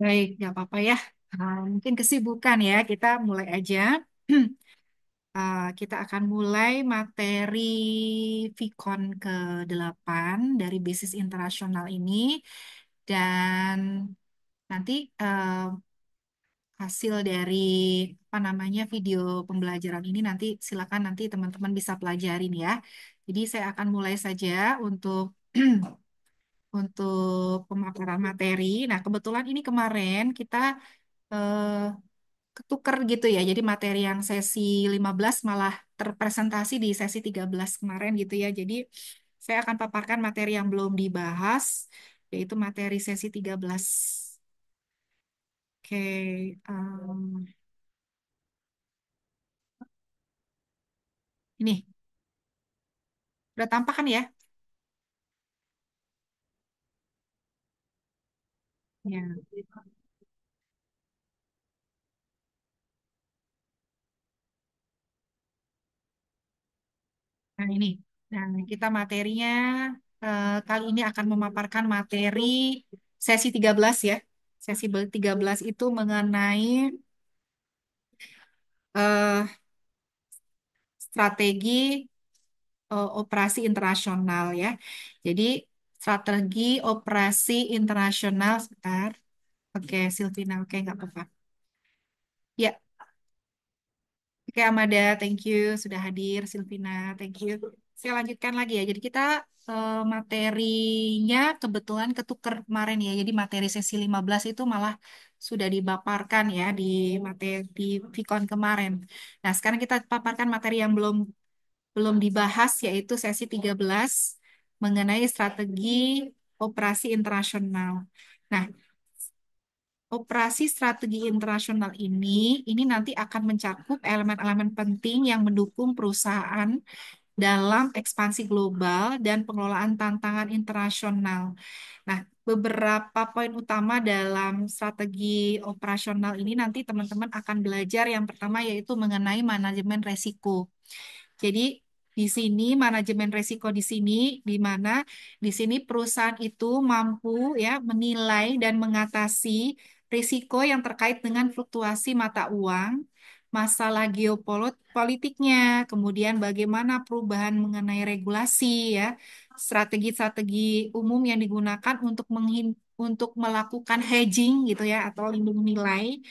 Baik, nggak apa-apa ya. Mungkin kesibukan ya, kita mulai aja. Kita akan mulai materi Vicon ke-8 dari bisnis internasional ini. Dan nanti hasil dari apa namanya video pembelajaran ini nanti silakan nanti teman-teman bisa pelajarin ya. Jadi saya akan mulai saja untuk untuk pemaparan materi. Nah, kebetulan ini kemarin kita eh, ketuker gitu ya. Jadi materi yang sesi 15 malah terpresentasi di sesi 13 kemarin gitu ya. Jadi saya akan paparkan materi yang belum dibahas, yaitu materi sesi 13. Oke, ini udah tampak kan ya? Ya. Nah ini, nah kita materinya kali ini akan memaparkan materi sesi 13 ya. Sesi 13 itu mengenai eh, strategi operasi internasional ya. Jadi strategi operasi internasional sebentar. Oke, Silvina, oke nggak apa-apa. Ya, oke Amada, thank you sudah hadir. Silvina, thank you. Saya lanjutkan lagi ya. Jadi kita materinya kebetulan ketuker kemarin ya. Jadi materi sesi 15 itu malah sudah dipaparkan ya di materi di Vicon kemarin. Nah, sekarang kita paparkan materi yang belum belum dibahas yaitu sesi 13 mengenai strategi operasi internasional. Nah, operasi strategi internasional ini nanti akan mencakup elemen-elemen penting yang mendukung perusahaan dalam ekspansi global dan pengelolaan tantangan internasional. Nah, beberapa poin utama dalam strategi operasional ini nanti teman-teman akan belajar yang pertama yaitu mengenai manajemen resiko. Jadi di sini manajemen risiko di sini di mana di sini perusahaan itu mampu ya menilai dan mengatasi risiko yang terkait dengan fluktuasi mata uang, masalah geopolitiknya, kemudian bagaimana perubahan mengenai regulasi ya, strategi-strategi umum yang digunakan untuk melakukan hedging gitu ya atau lindung nilai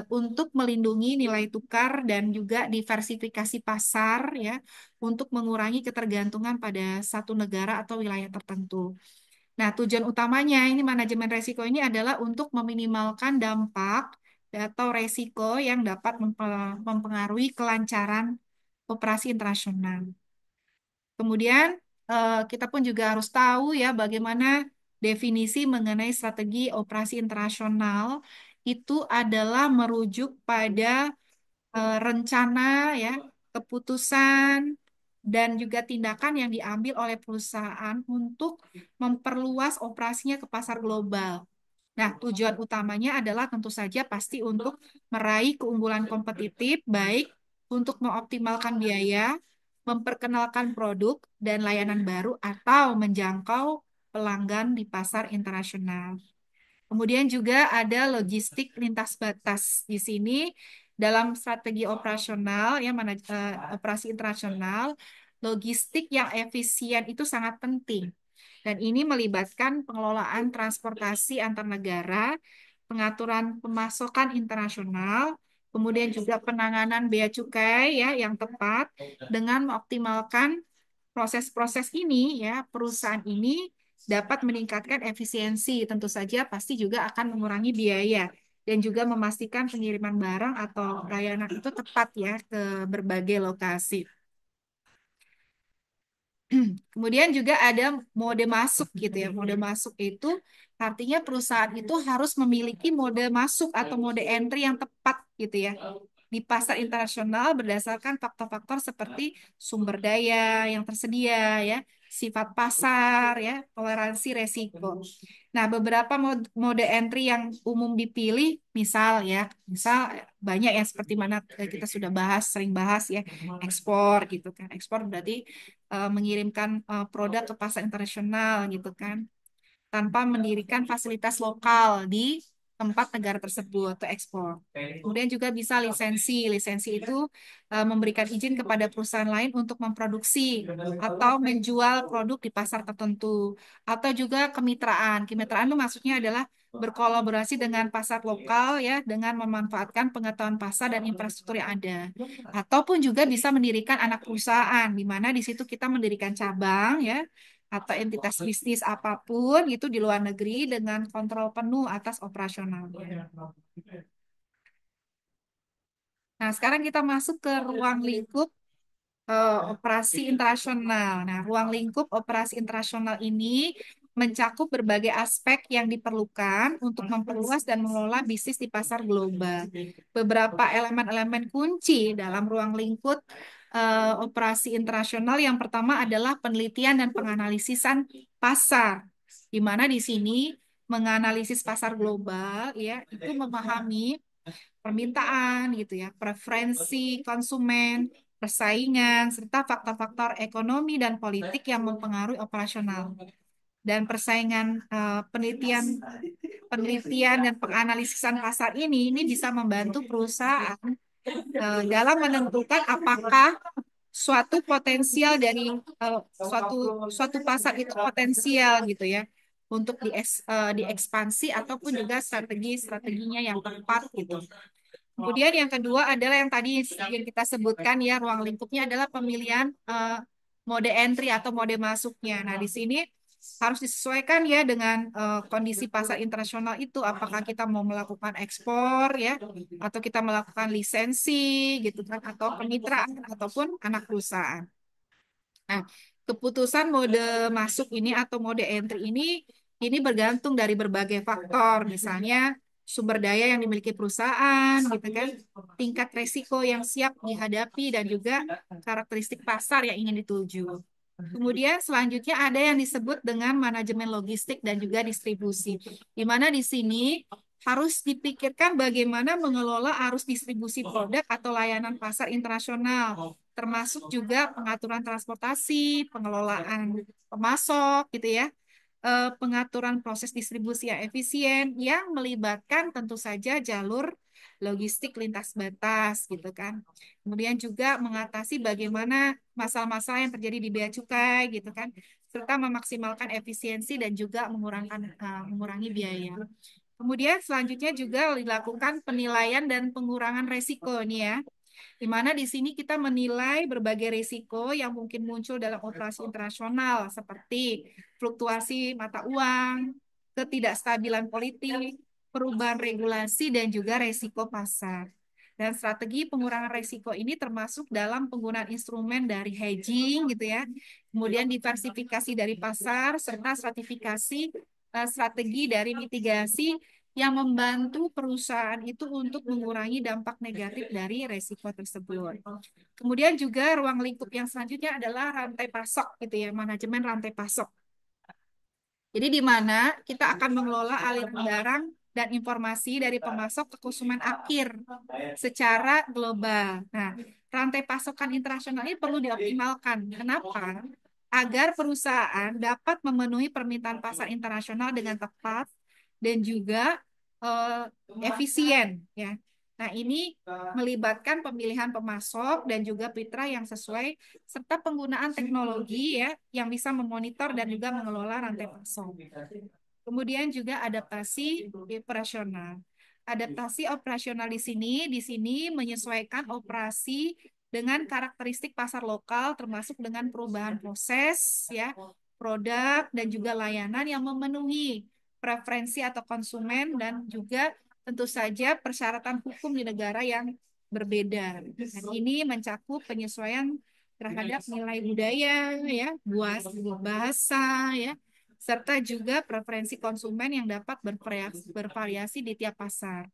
untuk melindungi nilai tukar dan juga diversifikasi pasar ya untuk mengurangi ketergantungan pada satu negara atau wilayah tertentu. Nah, tujuan utamanya ini manajemen resiko ini adalah untuk meminimalkan dampak atau resiko yang dapat mempengaruhi kelancaran operasi internasional. Kemudian kita pun juga harus tahu ya bagaimana definisi mengenai strategi operasi internasional itu adalah merujuk pada rencana ya, keputusan dan juga tindakan yang diambil oleh perusahaan untuk memperluas operasinya ke pasar global. Nah, tujuan utamanya adalah tentu saja pasti untuk meraih keunggulan kompetitif, baik untuk mengoptimalkan biaya, memperkenalkan produk dan layanan baru, atau menjangkau pelanggan di pasar internasional. Kemudian juga ada logistik lintas batas. Di sini dalam strategi operasional ya operasi internasional, logistik yang efisien itu sangat penting. Dan ini melibatkan pengelolaan transportasi antar negara, pengaturan pemasokan internasional, kemudian juga penanganan bea cukai ya yang tepat dengan mengoptimalkan proses-proses ini ya perusahaan ini dapat meningkatkan efisiensi, tentu saja pasti juga akan mengurangi biaya dan juga memastikan pengiriman barang atau layanan itu tepat ya ke berbagai lokasi. Kemudian juga ada mode masuk gitu ya. Mode masuk itu artinya perusahaan itu harus memiliki mode masuk atau mode entry yang tepat gitu ya di pasar internasional berdasarkan faktor-faktor seperti sumber daya yang tersedia ya, sifat pasar ya, toleransi resiko. Nah, beberapa mode entry yang umum dipilih misal banyak yang seperti mana kita sudah bahas, sering bahas ya, ekspor gitu kan. Ekspor berarti mengirimkan produk ke pasar internasional gitu kan tanpa mendirikan fasilitas lokal di tempat negara tersebut untuk ekspor. Kemudian juga bisa lisensi. Lisensi itu memberikan izin kepada perusahaan lain untuk memproduksi atau menjual produk di pasar tertentu. Atau juga kemitraan. Kemitraan itu maksudnya adalah berkolaborasi dengan pasar lokal ya dengan memanfaatkan pengetahuan pasar dan infrastruktur yang ada. Ataupun juga bisa mendirikan anak perusahaan di mana di situ kita mendirikan cabang ya atau entitas bisnis apapun itu di luar negeri dengan kontrol penuh atas operasionalnya. Nah, sekarang kita masuk ke ruang lingkup operasi internasional. Nah, ruang lingkup operasi internasional ini mencakup berbagai aspek yang diperlukan untuk memperluas dan mengelola bisnis di pasar global. Beberapa elemen-elemen kunci dalam ruang lingkup operasi internasional yang pertama adalah penelitian dan penganalisisan pasar, di mana di sini menganalisis pasar global ya itu memahami permintaan gitu ya, preferensi konsumen, persaingan, serta faktor-faktor ekonomi dan politik yang mempengaruhi operasional. Dan persaingan penelitian penelitian dan penganalisisan pasar ini bisa membantu perusahaan dalam menentukan apakah suatu potensial dari suatu pasar itu potensial gitu ya untuk diekspansi ataupun juga strateginya yang tepat gitu. Kemudian yang kedua adalah yang tadi yang kita sebutkan ya ruang lingkupnya adalah pemilihan mode entry atau mode masuknya. Nah, di sini harus disesuaikan ya dengan kondisi pasar internasional itu apakah kita mau melakukan ekspor ya atau kita melakukan lisensi gitu kan atau kemitraan ataupun anak perusahaan. Nah, keputusan mode masuk ini atau mode entry ini bergantung dari berbagai faktor, misalnya sumber daya yang dimiliki perusahaan, gitu kan, tingkat resiko yang siap dihadapi dan juga karakteristik pasar yang ingin dituju. Kemudian selanjutnya ada yang disebut dengan manajemen logistik dan juga distribusi, di mana di sini harus dipikirkan bagaimana mengelola arus distribusi produk atau layanan pasar internasional, termasuk juga pengaturan transportasi, pengelolaan pemasok, gitu ya, pengaturan proses distribusi yang efisien, yang melibatkan tentu saja jalur logistik lintas batas, gitu kan. Kemudian juga mengatasi bagaimana masalah-masalah yang terjadi di bea cukai, gitu kan, serta memaksimalkan efisiensi dan juga mengurangi biaya. Kemudian selanjutnya juga dilakukan penilaian dan pengurangan resiko nih ya. Di mana di sini kita menilai berbagai risiko yang mungkin muncul dalam operasi internasional seperti fluktuasi mata uang, ketidakstabilan politik, perubahan regulasi dan juga resiko pasar. Dan strategi pengurangan risiko ini termasuk dalam penggunaan instrumen dari hedging gitu ya. Kemudian diversifikasi dari pasar serta strategi dari mitigasi yang membantu perusahaan itu untuk mengurangi dampak negatif dari resiko tersebut. Kemudian juga ruang lingkup yang selanjutnya adalah rantai pasok gitu ya, manajemen rantai pasok. Jadi di mana kita akan mengelola aliran barang dan informasi dari pemasok ke konsumen akhir secara global. Nah, rantai pasokan internasional ini perlu dioptimalkan. Kenapa? Agar perusahaan dapat memenuhi permintaan pasar internasional dengan tepat dan juga eh, efisien ya. Nah, ini melibatkan pemilihan pemasok dan juga mitra yang sesuai serta penggunaan teknologi ya yang bisa memonitor dan juga mengelola rantai pasok. Kemudian juga adaptasi operasional. Adaptasi operasional di sini menyesuaikan operasi dengan karakteristik pasar lokal termasuk dengan perubahan proses ya, produk dan juga layanan yang memenuhi preferensi atau konsumen dan juga tentu saja persyaratan hukum di negara yang berbeda. Dan ini mencakup penyesuaian terhadap nilai budaya ya, bahasa ya, serta juga preferensi konsumen yang dapat bervariasi di tiap pasar.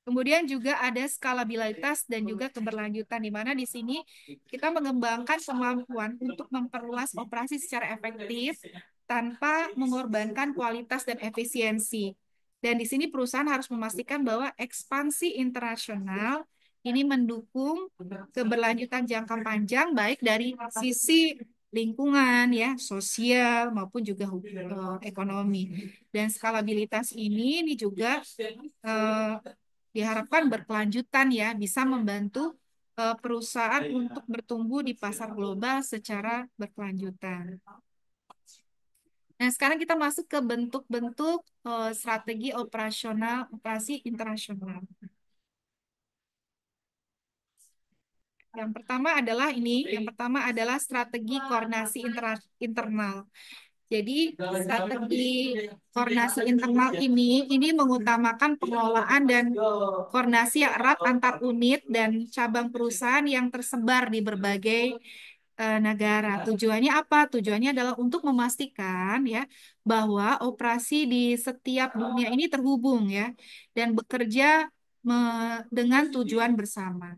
Kemudian juga ada skalabilitas dan juga keberlanjutan di mana di sini kita mengembangkan kemampuan untuk memperluas operasi secara efektif tanpa mengorbankan kualitas dan efisiensi. Dan di sini perusahaan harus memastikan bahwa ekspansi internasional ini mendukung keberlanjutan jangka panjang baik dari sisi lingkungan, ya, sosial maupun juga ekonomi. Dan skalabilitas ini juga eh, diharapkan berkelanjutan ya, bisa membantu perusahaan untuk bertumbuh di pasar global secara berkelanjutan. Nah, sekarang kita masuk ke bentuk-bentuk strategi operasional operasi internasional. Yang pertama adalah strategi koordinasi internal. Jadi strategi koordinasi internal ini mengutamakan pengelolaan dan koordinasi yang erat antar unit dan cabang perusahaan yang tersebar di berbagai negara. Tujuannya apa? Tujuannya adalah untuk memastikan ya bahwa operasi di setiap dunia ini terhubung ya dan bekerja dengan tujuan bersama.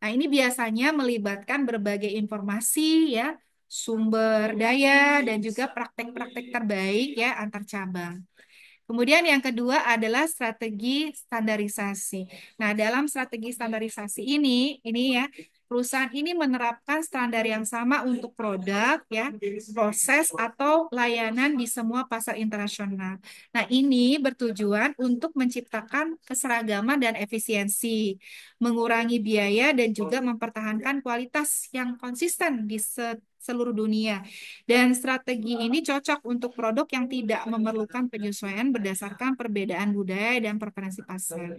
Nah, ini biasanya melibatkan berbagai informasi ya, sumber daya dan juga praktek-praktek terbaik ya antar cabang. Kemudian yang kedua adalah strategi standarisasi. Nah, dalam strategi standarisasi ini ya, perusahaan ini menerapkan standar yang sama untuk produk ya, proses atau layanan di semua pasar internasional. Nah, ini bertujuan untuk menciptakan keseragaman dan efisiensi, mengurangi biaya dan juga mempertahankan kualitas yang konsisten di seluruh dunia. Dan strategi ini cocok untuk produk yang tidak memerlukan penyesuaian berdasarkan perbedaan budaya dan preferensi pasar.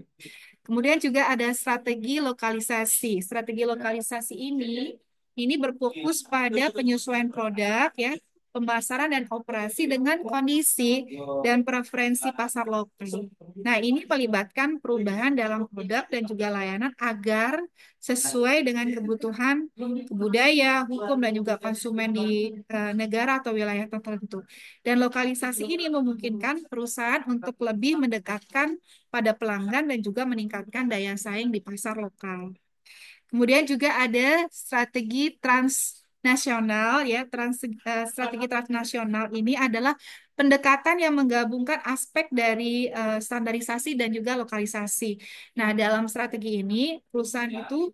Kemudian juga ada strategi lokalisasi. Strategi lokalisasi ini berfokus pada penyesuaian produk ya, pemasaran dan operasi dengan kondisi dan preferensi pasar lokal. Nah, ini melibatkan perubahan dalam produk dan juga layanan agar sesuai dengan kebutuhan budaya, hukum, dan juga konsumen di negara atau wilayah tertentu. Dan lokalisasi ini memungkinkan perusahaan untuk lebih mendekatkan pada pelanggan dan juga meningkatkan daya saing di pasar lokal. Kemudian juga ada strategi transnasional ya, strategi transnasional ini adalah pendekatan yang menggabungkan aspek dari standarisasi dan juga lokalisasi. Nah, dalam strategi ini perusahaan itu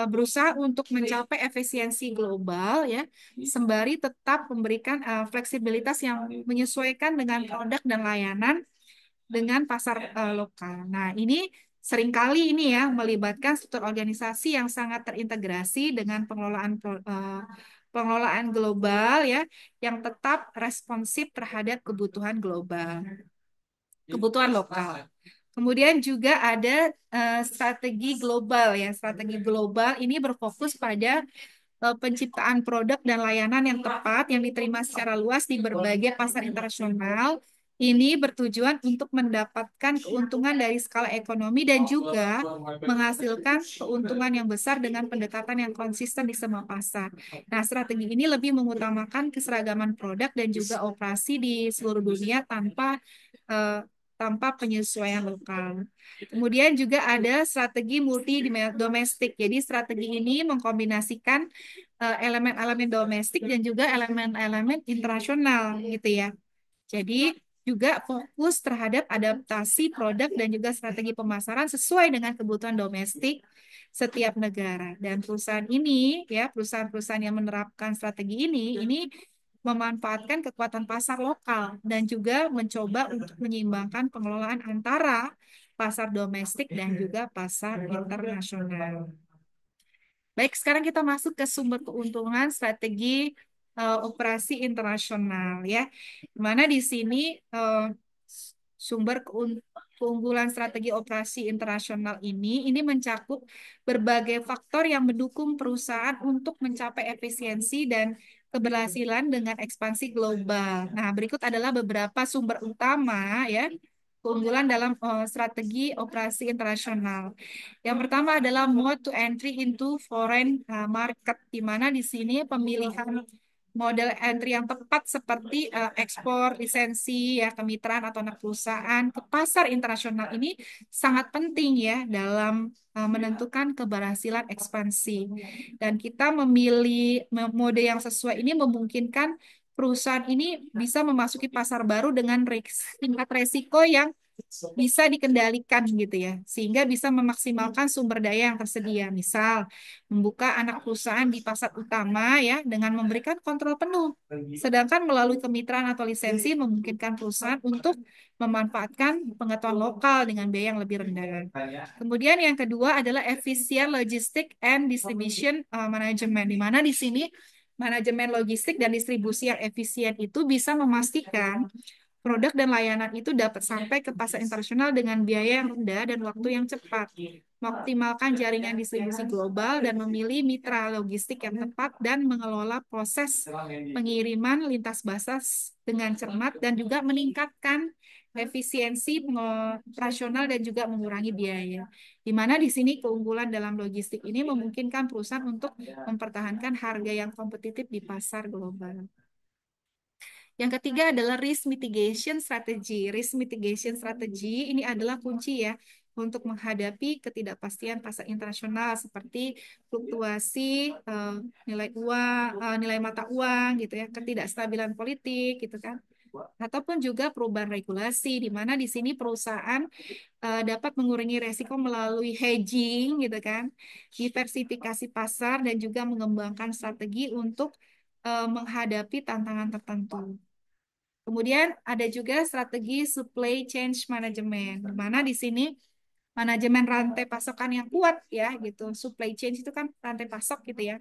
berusaha untuk mencapai efisiensi global ya, sembari tetap memberikan fleksibilitas yang menyesuaikan dengan produk dan layanan dengan pasar lokal. Nah, ini seringkali ini ya melibatkan struktur organisasi yang sangat terintegrasi dengan pengelolaan global ya yang tetap responsif terhadap kebutuhan global, kebutuhan lokal. Kemudian juga ada strategi global ya. Strategi global ini berfokus pada penciptaan produk dan layanan yang tepat yang diterima secara luas di berbagai pasar internasional. Ini bertujuan untuk mendapatkan keuntungan dari skala ekonomi dan juga menghasilkan keuntungan yang besar dengan pendekatan yang konsisten di semua pasar. Nah, strategi ini lebih mengutamakan keseragaman produk dan juga operasi di seluruh dunia eh, tanpa penyesuaian lokal. Kemudian juga ada strategi multi domestik. Jadi strategi ini mengkombinasikan elemen-elemen domestik dan juga elemen-elemen internasional gitu ya. Jadi juga fokus terhadap adaptasi produk dan juga strategi pemasaran sesuai dengan kebutuhan domestik setiap negara. Dan perusahaan ini ya, perusahaan-perusahaan yang menerapkan strategi ini memanfaatkan kekuatan pasar lokal dan juga mencoba untuk menyeimbangkan pengelolaan antara pasar domestik dan juga pasar internasional. Baik, sekarang kita masuk ke sumber keuntungan strategi operasi internasional ya. Di mana di sini sumber keunggulan strategi operasi internasional ini mencakup berbagai faktor yang mendukung perusahaan untuk mencapai efisiensi dan keberhasilan dengan ekspansi global. Nah, berikut adalah beberapa sumber utama ya keunggulan dalam strategi operasi internasional. Yang pertama adalah mode to entry into foreign market, di mana di sini pemilihan model entry yang tepat seperti ekspor, lisensi, ya kemitraan atau anak perusahaan ke pasar internasional ini sangat penting ya dalam menentukan keberhasilan ekspansi. Dan kita memilih mode yang sesuai ini memungkinkan perusahaan ini bisa memasuki pasar baru dengan tingkat resiko yang bisa dikendalikan gitu ya, sehingga bisa memaksimalkan sumber daya yang tersedia. Misal, membuka anak perusahaan di pasar utama ya dengan memberikan kontrol penuh. Sedangkan melalui kemitraan atau lisensi memungkinkan perusahaan untuk memanfaatkan pengetahuan lokal dengan biaya yang lebih rendah. Kemudian yang kedua adalah efisien logistik and distribution management, di mana di sini manajemen logistik dan distribusi yang efisien itu bisa memastikan produk dan layanan itu dapat sampai ke pasar internasional dengan biaya yang rendah dan waktu yang cepat. Mengoptimalkan jaringan distribusi global dan memilih mitra logistik yang tepat dan mengelola proses pengiriman lintas batas dengan cermat dan juga meningkatkan efisiensi operasional dan juga mengurangi biaya. Di mana di sini keunggulan dalam logistik ini memungkinkan perusahaan untuk mempertahankan harga yang kompetitif di pasar global. Yang ketiga adalah risk mitigation strategy. Risk mitigation strategy ini adalah kunci ya untuk menghadapi ketidakpastian pasar internasional seperti fluktuasi nilai uang, nilai mata uang gitu ya, ketidakstabilan politik gitu kan. Ataupun juga perubahan regulasi di mana di sini perusahaan dapat mengurangi resiko melalui hedging gitu kan, diversifikasi pasar dan juga mengembangkan strategi untuk menghadapi tantangan tertentu. Kemudian ada juga strategi supply chain management, di mana di sini manajemen rantai pasokan yang kuat ya gitu. Supply chain itu kan rantai pasok gitu ya.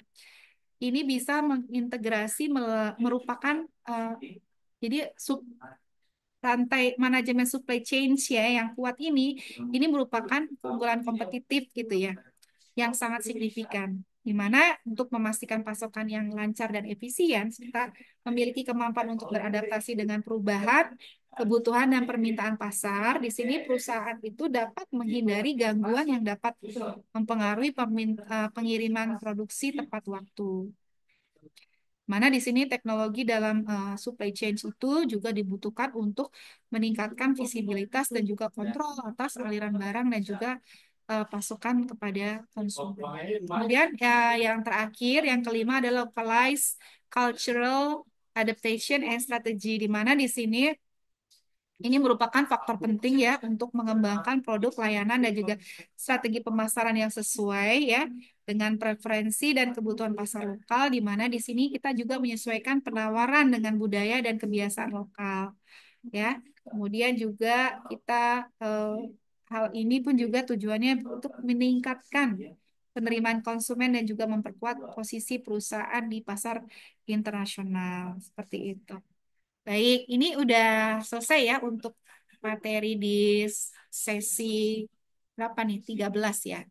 Ini bisa mengintegrasi merupakan jadi rantai manajemen supply chain ya yang kuat ini merupakan keunggulan kompetitif gitu ya yang sangat signifikan, di mana untuk memastikan pasokan yang lancar dan efisien, serta memiliki kemampuan untuk beradaptasi dengan perubahan kebutuhan dan permintaan pasar. Di sini perusahaan itu dapat menghindari gangguan yang dapat mempengaruhi pengiriman produksi tepat waktu. Mana di sini teknologi dalam supply chain itu juga dibutuhkan untuk meningkatkan visibilitas dan juga kontrol atas aliran barang dan juga pasokan kepada konsumen. Kemudian ya, yang terakhir, yang kelima adalah localized cultural adaptation and strategy, di mana di sini ini merupakan faktor penting ya untuk mengembangkan produk layanan dan juga strategi pemasaran yang sesuai ya dengan preferensi dan kebutuhan pasar lokal, di mana di sini kita juga menyesuaikan penawaran dengan budaya dan kebiasaan lokal ya. Kemudian juga kita hal ini pun juga tujuannya untuk meningkatkan penerimaan konsumen dan juga memperkuat posisi perusahaan di pasar internasional seperti itu. Baik, ini udah selesai ya untuk materi di sesi berapa nih? 13 ya.